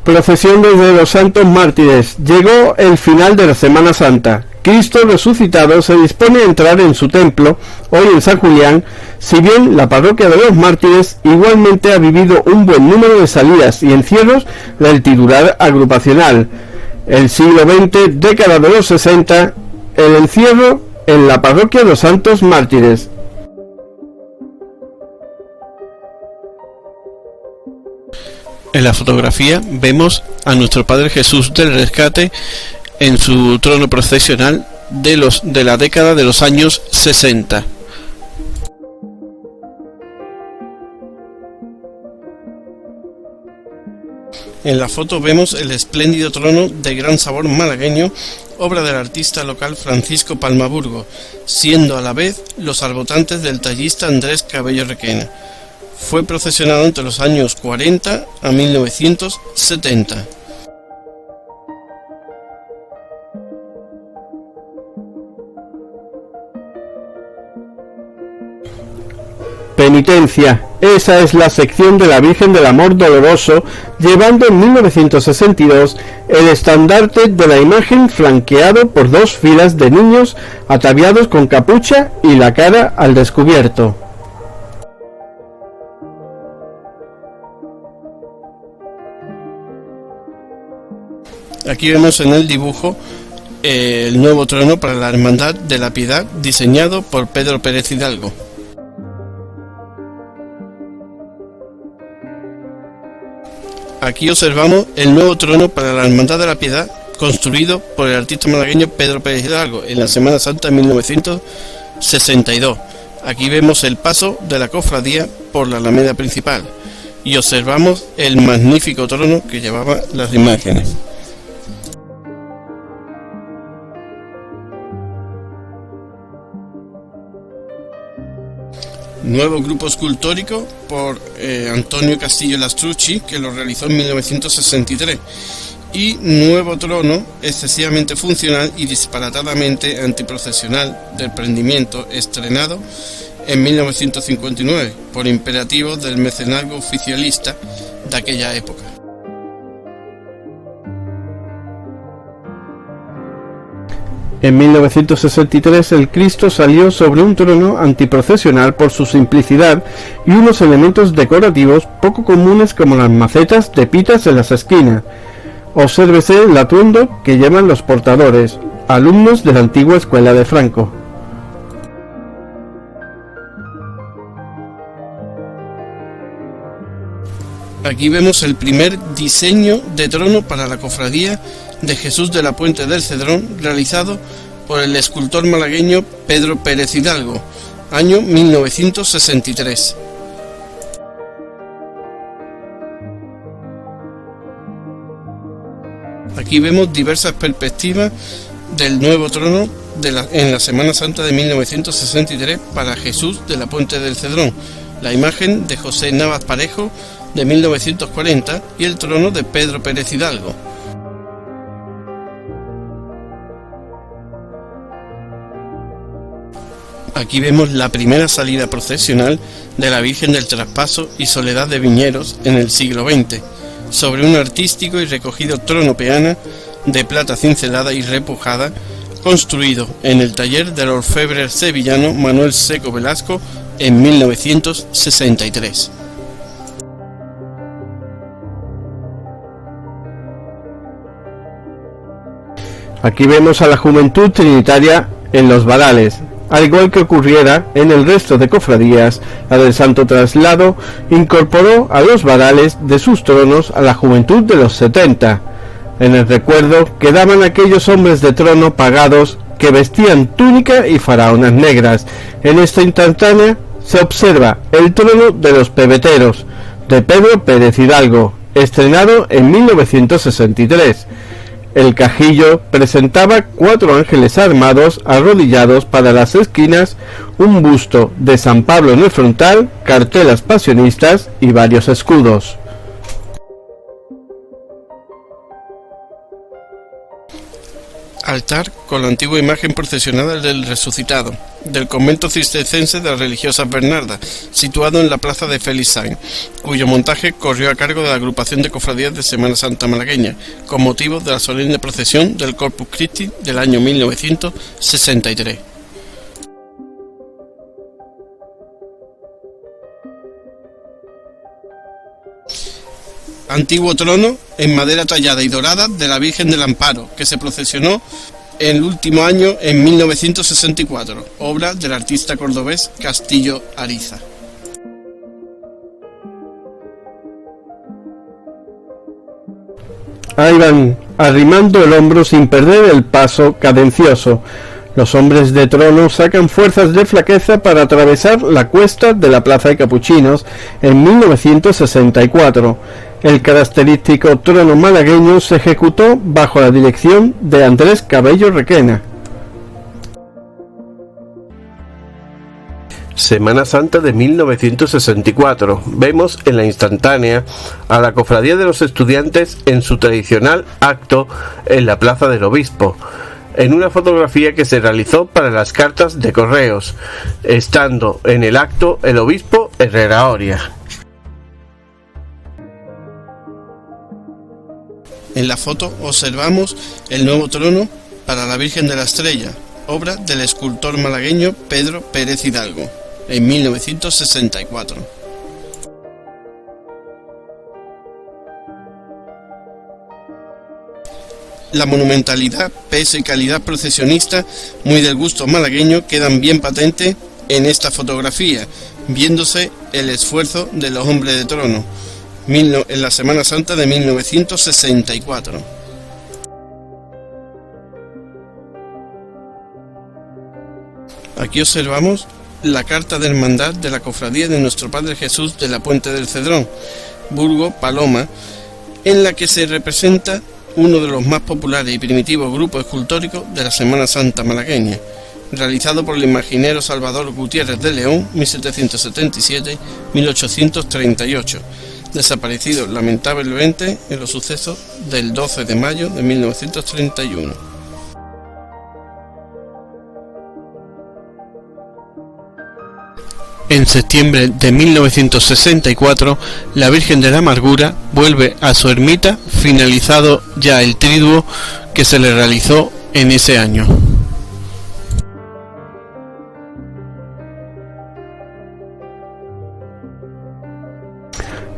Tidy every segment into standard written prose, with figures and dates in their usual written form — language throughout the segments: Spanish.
Procesión desde los Santos Mártires. Llegó el final de la Semana Santa. Cristo resucitado se dispone a entrar en su templo, hoy en San Julián, si bien la parroquia de los Mártires igualmente ha vivido un buen número de salidas y encierros del titular agrupacional. El siglo XX, década de los 60, el encierro en la parroquia de los Santos Mártires. En la fotografía vemos a nuestro Padre Jesús del Rescate en su trono procesional de la década de los años 60. En la foto vemos el espléndido trono de gran sabor malagueño, obra del artista local Francisco Palmaburgo, siendo a la vez los arbotantes del tallista Andrés Cabello Requena. Fue procesionado entre los años 40 a 1970. Penitencia. Esa es la sección de la Virgen del Amor Doloroso, llevando en 1962 el estandarte de la imagen flanqueado por dos filas de niños ataviados con capucha y la cara al descubierto. Aquí vemos en el dibujo el nuevo trono para la Hermandad de la Piedad, diseñado por Pedro Pérez Hidalgo. Aquí observamos el nuevo trono para la Hermandad de la Piedad, construido por el artista malagueño Pedro Pérez Hidalgo en la Semana Santa de 1962. Aquí vemos el paso de la cofradía por la alameda principal y observamos el magnífico trono que llevaba las imágenes. Nuevo grupo escultórico por Antonio Castillo Lastrucci, que lo realizó en 1963, y nuevo trono excesivamente funcional y disparatadamente antiprocesional del prendimiento, estrenado en 1959 por imperativo del mecenazgo oficialista de aquella época. En 1963 el Cristo salió sobre un trono antiprocesional por su simplicidad y unos elementos decorativos poco comunes como las macetas de pitas en las esquinas. Obsérvese el atuendo que llevan los portadores, alumnos de la antigua escuela de Franco. Aquí vemos el primer diseño de trono para la cofradía de Jesús de la Puente del Cedrón, realizado por el escultor malagueño Pedro Pérez Hidalgo, año 1963. Aquí vemos diversas perspectivas del nuevo trono en la Semana Santa de 1963 para Jesús de la Puente del Cedrón, la imagen de José Navas Parejo de 1940 y el trono de Pedro Pérez Hidalgo. Aquí vemos la primera salida procesional de la Virgen del Traspaso y Soledad de Viñeros en el siglo XX, sobre un artístico y recogido trono peana de plata cincelada y repujada, construido en el taller del orfebre sevillano Manuel Seco Velasco en 1963. Aquí vemos a la Juventud Trinitaria en los varales. Al igual que ocurriera en el resto de cofradías, la del Santo Traslado incorporó a los varales de sus tronos a la juventud de los 70. En el recuerdo quedaban aquellos hombres de trono pagados que vestían túnica y faraonas negras. En esta instantánea se observa el trono de los pebeteros, de Pedro Pérez Hidalgo, estrenado en 1963. El cajillo presentaba 4 ángeles armados arrodillados para las esquinas, un busto de San Pablo en el frontal, cartelas pasionistas y varios escudos. Altar con la antigua imagen procesionada del resucitado. del convento cisterciense de las religiosas Bernardas, situado en la plaza de Félix Sainz, cuyo montaje corrió a cargo de la agrupación de cofradías de Semana Santa malagueña, con motivo de la solemne procesión del Corpus Christi del año 1963. Antiguo trono en madera tallada y dorada de la Virgen del Amparo, que se procesionó el último año en 1964, obra del artista cordobés Castillo Ariza. Ahí van, arrimando el hombro sin perder el paso cadencioso. Los hombres de trono sacan fuerzas de flaqueza para atravesar la cuesta de la Plaza de Capuchinos en 1964. El característico trono malagueño se ejecutó bajo la dirección de Andrés Cabello Requena. Semana Santa de 1964. Vemos en la instantánea a la Cofradía de los Estudiantes en su tradicional acto en la Plaza del Obispo, en una fotografía que se realizó para las cartas de correos, estando en el acto el obispo Herrera Oria. En la foto observamos el nuevo trono para la Virgen de la Estrella, obra del escultor malagueño Pedro Pérez Hidalgo, en 1964. La monumentalidad, peso y calidad procesionista, muy del gusto malagueño, quedan bien patentes en esta fotografía, viéndose el esfuerzo de los hombres de trono en la Semana Santa de 1964. Aquí observamos la carta de hermandad de la cofradía de Nuestro Padre Jesús de la Puente del Cedrón, Burgo Paloma, en la que se representa uno de los más populares y primitivos grupos escultóricos de la Semana Santa malagueña, realizado por el imaginero Salvador Gutiérrez de León, 1777-1838, desaparecido lamentablemente en los sucesos del 12 de mayo de 1931. En septiembre de 1964, la Virgen de la Amargura vuelve a su ermita, finalizado ya el triduo que se le realizó en ese año.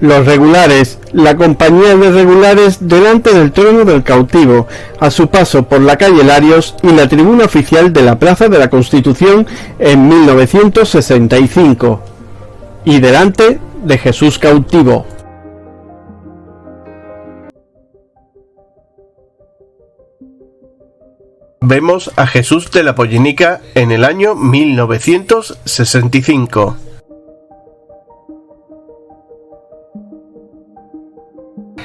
Los regulares, la compañía de regulares delante del trono del cautivo, a su paso por la calle Larios y la tribuna oficial de la Plaza de la Constitución en 1965, y delante de Jesús cautivo. Vemos a Jesús de la Pollenica en el año 1965.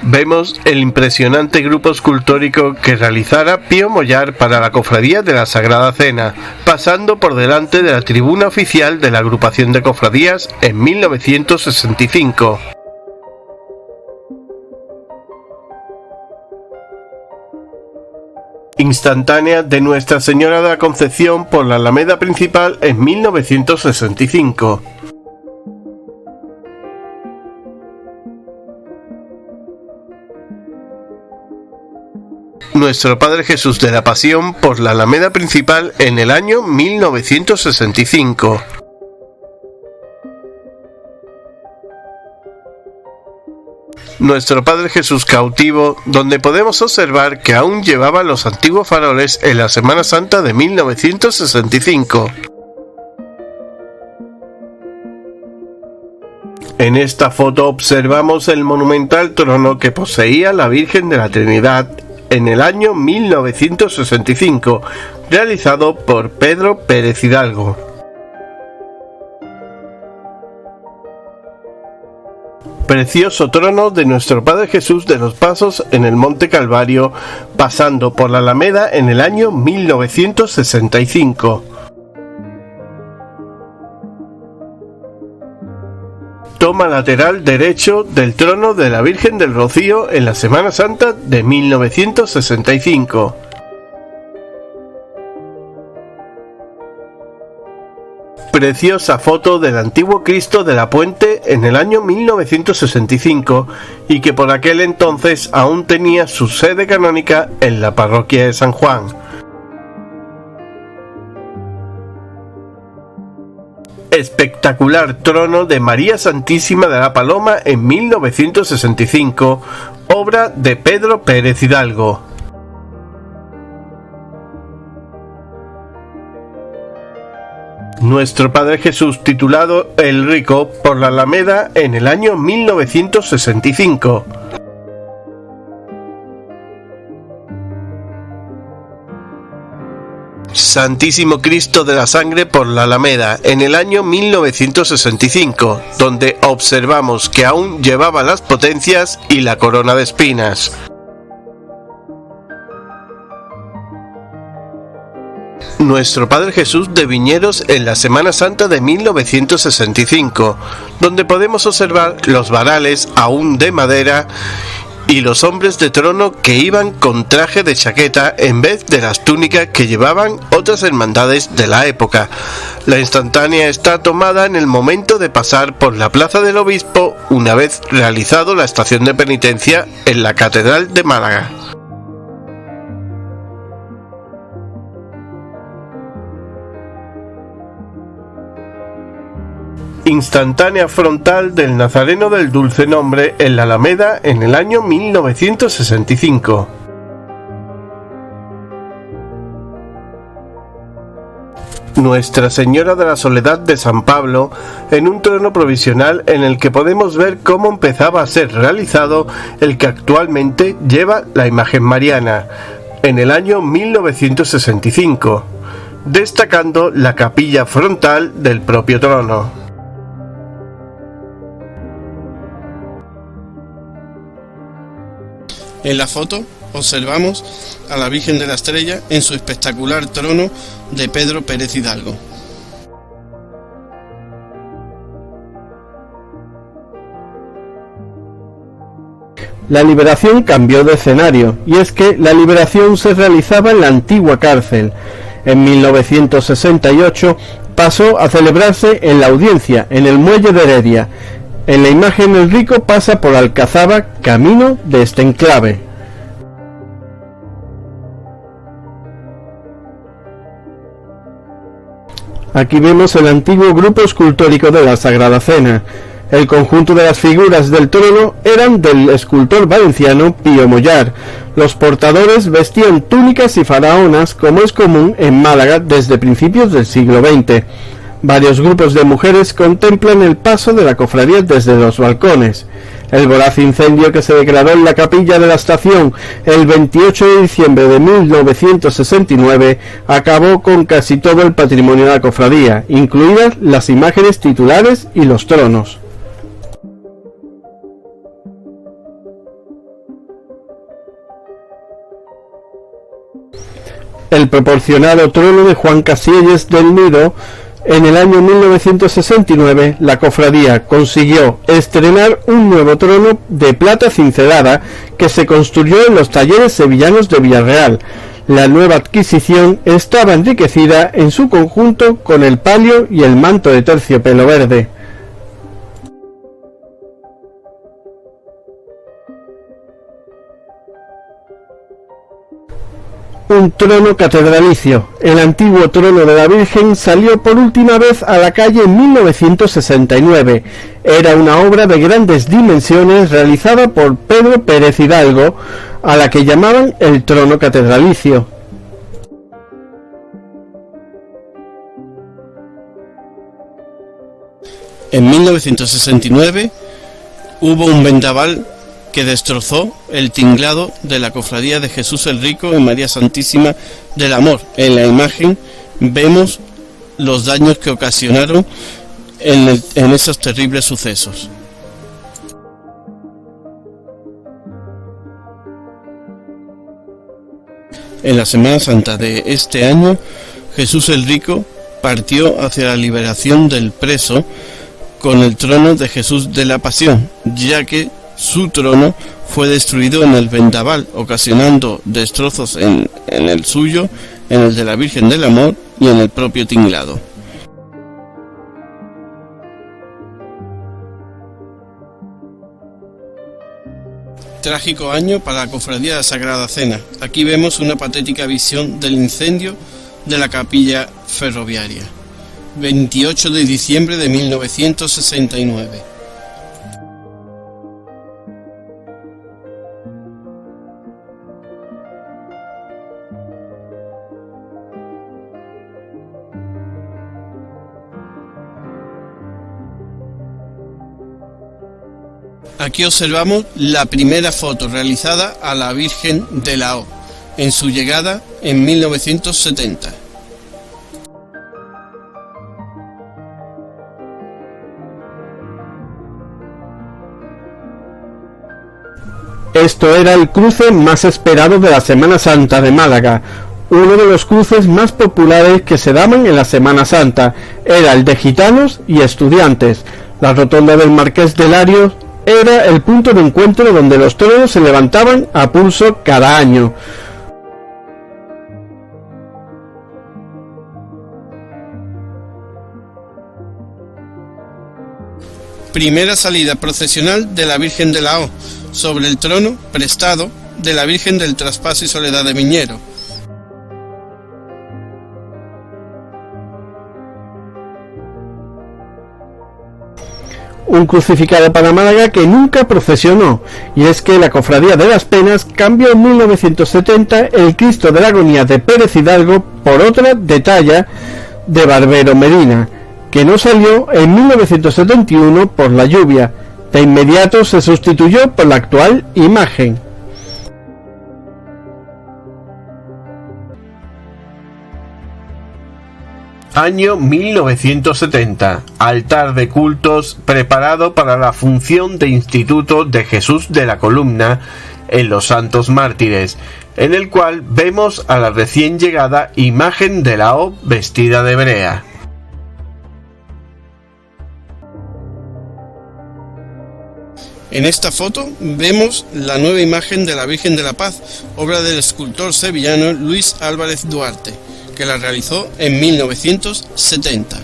Vemos el impresionante grupo escultórico que realizara Pío Mollar para la Cofradía de la Sagrada Cena, pasando por delante de la tribuna oficial de la agrupación de cofradías en 1965. Instantánea de Nuestra Señora de la Concepción por la Alameda Principal en 1965. Nuestro Padre Jesús de la Pasión por la Alameda Principal en el año 1965. Nuestro Padre Jesús cautivo, donde podemos observar que aún llevaba los antiguos faroles en la Semana Santa de 1965. En esta foto observamos el monumental trono que poseía la Virgen de la Trinidad en el año 1965, realizado por Pedro Pérez Hidalgo. Precioso trono de Nuestro Padre Jesús de los Pasos en el Monte Calvario, pasando por la Alameda en el año 1965. Toma lateral derecho del trono de la Virgen del Rocío en la Semana Santa de 1965. Preciosa foto del antiguo Cristo de la Puente en el año 1965 y que por aquel entonces aún tenía su sede canónica en la parroquia de San Juan. Espectacular trono de María Santísima de la Paloma en 1965, obra de Pedro Pérez Hidalgo. Nuestro Padre Jesús titulado El Rico por la Alameda en el año 1965. Santísimo Cristo de la Sangre por la Alameda en el año 1965, donde observamos que aún llevaba las potencias y la corona de espinas. Nuestro Padre Jesús de Viñeros en la Semana Santa de 1965, donde podemos observar los varales aún de madera y los hombres de trono que iban con traje de chaqueta en vez de las túnicas que llevaban otras hermandades de la época. La instantánea está tomada en el momento de pasar por la Plaza del Obispo una vez realizado la estación de penitencia en la Catedral de Málaga. Instantánea frontal del Nazareno del Dulce Nombre en la Alameda en el año 1965. Nuestra Señora de la Soledad de San Pablo en un trono provisional en el que podemos ver cómo empezaba a ser realizado el que actualmente lleva la imagen mariana en el año 1965, destacando la capilla frontal del propio trono. En la foto observamos a la Virgen de la Estrella en su espectacular trono de Pedro Pérez Hidalgo. La liberación cambió de escenario, y es que la liberación se realizaba en la antigua cárcel. En 1968 pasó a celebrarse en la Audiencia, en el muelle de Heredia. En la imagen el rico pasa por Alcazaba, camino de este enclave. Aquí vemos el antiguo grupo escultórico de la Sagrada Cena. El conjunto de las figuras del trono eran del escultor valenciano Pío Mollar. Los portadores vestían túnicas y faraonas, como es común en Málaga desde principios del siglo XX. Varios grupos de mujeres contemplan el paso de la cofradía desde los balcones. El voraz incendio que se declaró en la capilla de la estación el 28 de diciembre de 1969 acabó con casi todo el patrimonio de la cofradía, incluidas las imágenes titulares y los tronos. El proporcionado trono de Juan Casillas del Nido. En el año 1969, la cofradía consiguió estrenar un nuevo trono de plata cincelada que se construyó en los talleres sevillanos de Villarreal. La nueva adquisición estaba enriquecida en su conjunto con el palio y el manto de terciopelo verde. Un trono catedralicio. El antiguo trono de la Virgen salió por última vez a la calle en 1969. Era una obra de grandes dimensiones realizada por Pedro Pérez Hidalgo, a la que llamaban el trono catedralicio. En 1969 hubo un vendaval que destrozó el tinglado de la cofradía de Jesús el Rico en María Santísima del Amor. En la imagen vemos los daños que ocasionaron en esos terribles sucesos. En la Semana Santa de este año, Jesús el Rico partió hacia la liberación del preso con el trono de Jesús de la Pasión, ya que su trono fue destruido en el vendaval, ocasionando destrozos en el suyo, en el de la Virgen del Amor y en el propio tinglado. trágico año para la Cofradía de la Sagrada Cena. Aquí vemos una patética visión del incendio de la capilla ferroviaria. 28 de diciembre de 1969. Aquí observamos la primera foto realizada a la Virgen de la O en su llegada en 1970. Esto era el cruce más esperado de la Semana Santa de Málaga. Uno de los cruces más populares que se daban en la Semana Santa era el de gitanos y estudiantes. La rotonda del Marqués de Larios era el punto de encuentro donde los toros se levantaban a pulso cada año. Primera salida procesional de la Virgen de la O sobre el trono prestado de la Virgen del Traspaso y Soledad de Miñero. Un crucificado para Málaga que nunca procesionó, y es que la Cofradía de las Penas cambió en 1970 el Cristo de la Agonía de Pérez Hidalgo por otra de talla de Barbero Medina, que no salió en 1971 por la lluvia. De inmediato se sustituyó por la actual imagen. Año 1970. Altar de cultos preparado para la función de Instituto de Jesús de la Columna en los Santos Mártires, en el cual vemos a la recién llegada imagen de la O vestida de brea. En esta foto vemos la nueva imagen de la Virgen de la Paz, obra del escultor sevillano Luis Álvarez Duarte, que la realizó en 1970.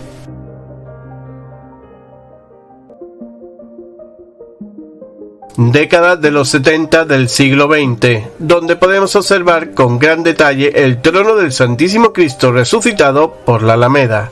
Década de los 70 del siglo XX, donde podemos observar con gran detalle el trono del Santísimo Cristo resucitado por la Alameda.